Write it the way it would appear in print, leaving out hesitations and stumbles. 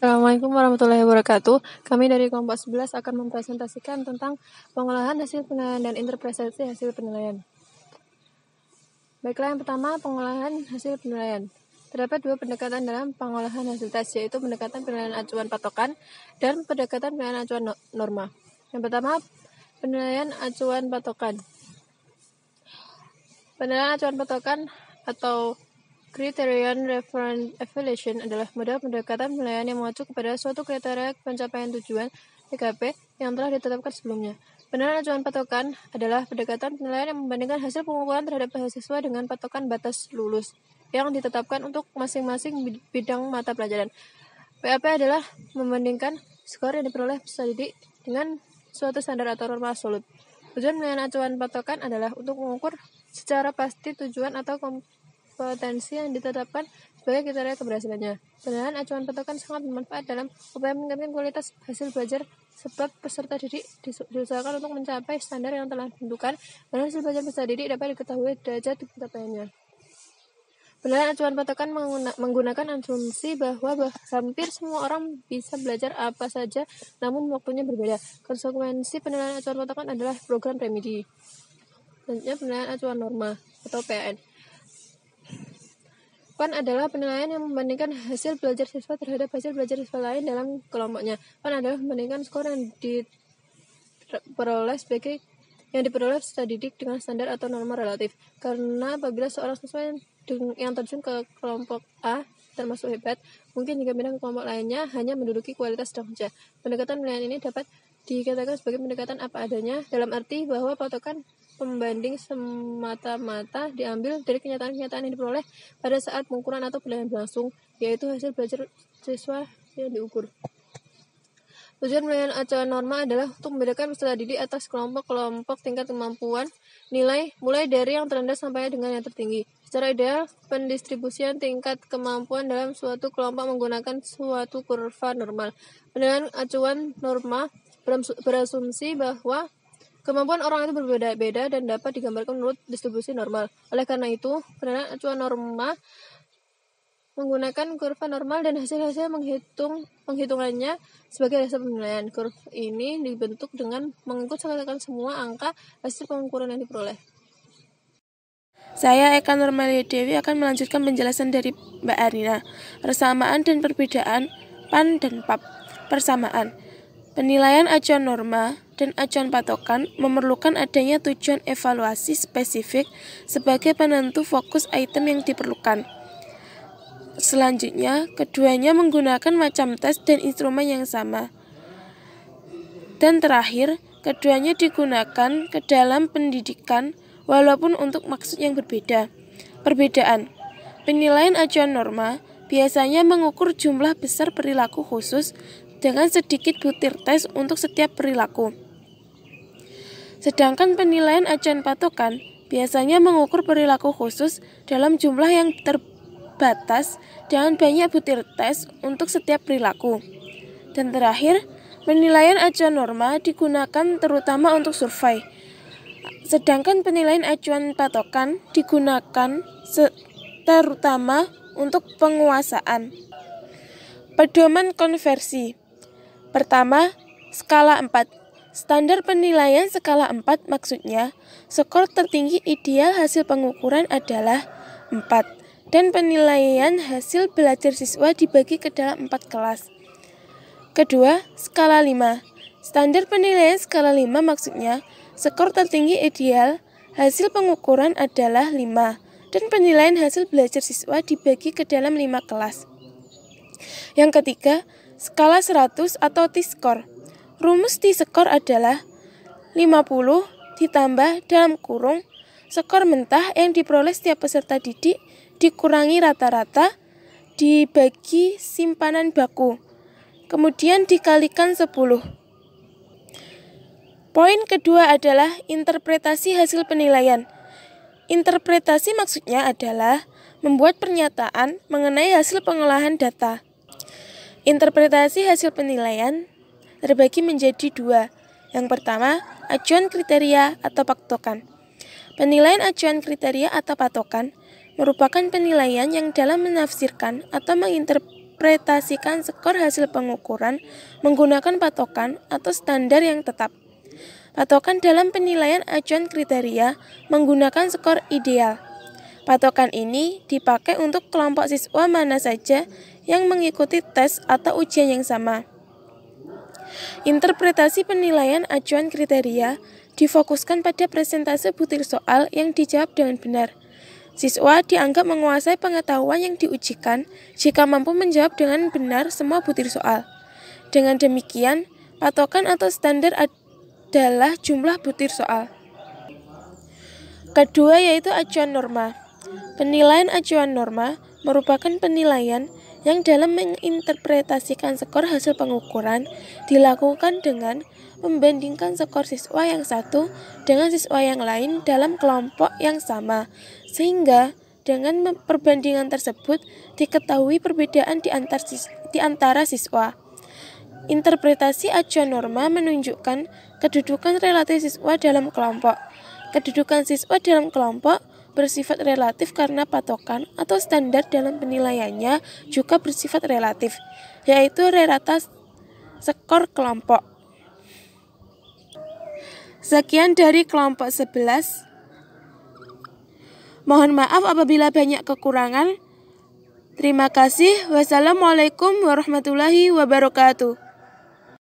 Assalamualaikum warahmatullahi wabarakatuh. Kami dari kelompok 11 akan mempresentasikan tentang pengolahan hasil penilaian dan interpretasi hasil penilaian. Baiklah, yang pertama, pengolahan hasil penilaian. Terdapat dua pendekatan dalam pengolahan hasil tes, yaitu pendekatan penilaian acuan patokan dan pendekatan penilaian acuan norma. Yang pertama, penilaian acuan patokan. Penilaian acuan patokan atau Criterion Reference Evaluation adalah model pendekatan penilaian yang mengacu kepada suatu kriteria pencapaian tujuan (TKP) yang telah ditetapkan sebelumnya. Penilaian acuan patokan adalah pendekatan penilaian yang membandingkan hasil pengukuran terhadap mahasiswa dengan patokan batas lulus yang ditetapkan untuk masing-masing bidang mata pelajaran. PAP adalah membandingkan skor yang diperoleh peserta didik dengan suatu standar atau norma absolut. Tujuan penilaian acuan patokan adalah untuk mengukur secara pasti tujuan atau kompetensi yang ditetapkan sebagai kriteria keberhasilannya. Penilaian acuan patokan sangat bermanfaat dalam upaya meningkatkan kualitas hasil belajar sebab peserta didik diusahakan untuk mencapai standar yang telah ditentukan dan hasil belajar peserta didik dapat diketahui derajat pencapaiannya. Penilaian acuan patokan menggunakan asumsi bahwa hampir semua orang bisa belajar apa saja namun waktunya berbeda. Konsekuensi penilaian acuan patokan adalah program remedi. Selanjutnya, penilaian acuan norma atau PAN. PAN adalah penilaian yang membandingkan hasil belajar siswa terhadap hasil belajar siswa lain dalam kelompoknya. PAN adalah membandingkan skor yang diperoleh peserta didik dengan standar atau norma relatif. Karena apabila seorang siswa yang terjun ke kelompok A termasuk hebat, mungkin jika pindah ke kelompok lainnya hanya menduduki kualitas sedang saja. Pendekatan penilaian ini dapat dikatakan sebagai pendekatan apa adanya, dalam arti bahwa patokan pembanding semata-mata diambil dari kenyataan-kenyataan yang diperoleh pada saat pengukuran atau penilaian berlangsung, yaitu hasil belajar siswa yang diukur. Tujuan penilaian acuan norma adalah untuk membedakan peserta didik atas kelompok-kelompok tingkat kemampuan nilai mulai dari yang terendah sampai dengan yang tertinggi. Secara ideal, pendistribusian tingkat kemampuan dalam suatu kelompok menggunakan suatu kurva normal. Penilaian acuan norma berasumsi bahwa kemampuan orang itu berbeda-beda dan dapat digambarkan menurut distribusi normal. Oleh karena itu, penilaian acuan norma menggunakan kurva normal dan hasil-hasil penghitungannya sebagai dasar penilaian. Kurva ini dibentuk dengan mengikutsertakan semua angka hasil pengukuran yang diperoleh. Saya Eka Nurmalia Dewi akan melanjutkan penjelasan dari Mbak Arina. Persamaan dan perbedaan PAN dan PAP. Persamaan. Penilaian acuan norma dan acuan patokan memerlukan adanya tujuan evaluasi spesifik sebagai penentu fokus item yang diperlukan. Selanjutnya, keduanya menggunakan macam tes dan instrumen yang sama. Dan terakhir, keduanya digunakan ke dalam pendidikan walaupun untuk maksud yang berbeda. Perbedaan. Penilaian acuan norma biasanya mengukur jumlah besar perilaku khusus dengan sedikit butir tes untuk setiap perilaku. Sedangkan penilaian acuan patokan biasanya mengukur perilaku khusus dalam jumlah yang terbatas dengan banyak butir tes untuk setiap perilaku. Dan terakhir, penilaian acuan norma digunakan terutama untuk survei. Sedangkan penilaian acuan patokan digunakan terutama untuk penguasaan. Pedoman konversi. Pertama, skala 4. Standar penilaian skala 4 maksudnya skor tertinggi ideal hasil pengukuran adalah 4 dan penilaian hasil belajar siswa dibagi ke dalam 4 kelas. Kedua, skala 5. Standar penilaian skala 5 maksudnya skor tertinggi ideal hasil pengukuran adalah 5 dan penilaian hasil belajar siswa dibagi ke dalam 5 kelas. Yang ketiga, skala 100 atau T-score. Rumus T-score adalah 50 ditambah dalam kurung skor mentah yang diperoleh setiap peserta didik dikurangi rata-rata dibagi simpanan baku. Kemudian dikalikan 10. Poin kedua adalah interpretasi hasil penilaian. Interpretasi maksudnya adalah membuat pernyataan mengenai hasil pengolahan data. Interpretasi hasil penilaian terbagi menjadi dua. Yang pertama, acuan kriteria atau patokan. Penilaian acuan kriteria atau patokan merupakan penilaian yang dalam menafsirkan atau menginterpretasikan menginterpretasikan skor hasil pengukuran menggunakan patokan atau standar yang tetap. Patokan dalam penilaian acuan kriteria menggunakan skor ideal. Patokan ini dipakai untuk kelompok siswa mana saja yang mengikuti tes atau ujian yang sama. Interpretasi penilaian acuan kriteria difokuskan pada presentase butir soal yang dijawab dengan benar. Siswa dianggap menguasai pengetahuan yang diujikan jika mampu menjawab dengan benar semua butir soal. Dengan demikian, patokan atau standar adalah jumlah butir soal. Kedua yaitu acuan norma. Penilaian acuan norma merupakan penilaian yang dalam menginterpretasikan skor hasil pengukuran dilakukan dengan membandingkan skor siswa yang satu dengan siswa yang lain dalam kelompok yang sama, sehingga dengan perbandingan tersebut diketahui perbedaan di antara siswa. Interpretasi acuan norma menunjukkan kedudukan relatif siswa dalam kelompok. Kedudukan siswa dalam kelompok bersifat relatif karena patokan atau standar dalam penilaiannya juga bersifat relatif, yaitu rata skor kelompok. Sekian dari kelompok 11. Mohon maaf apabila banyak kekurangan. Terima kasih. Wassalamualaikum warahmatullahi wabarakatuh.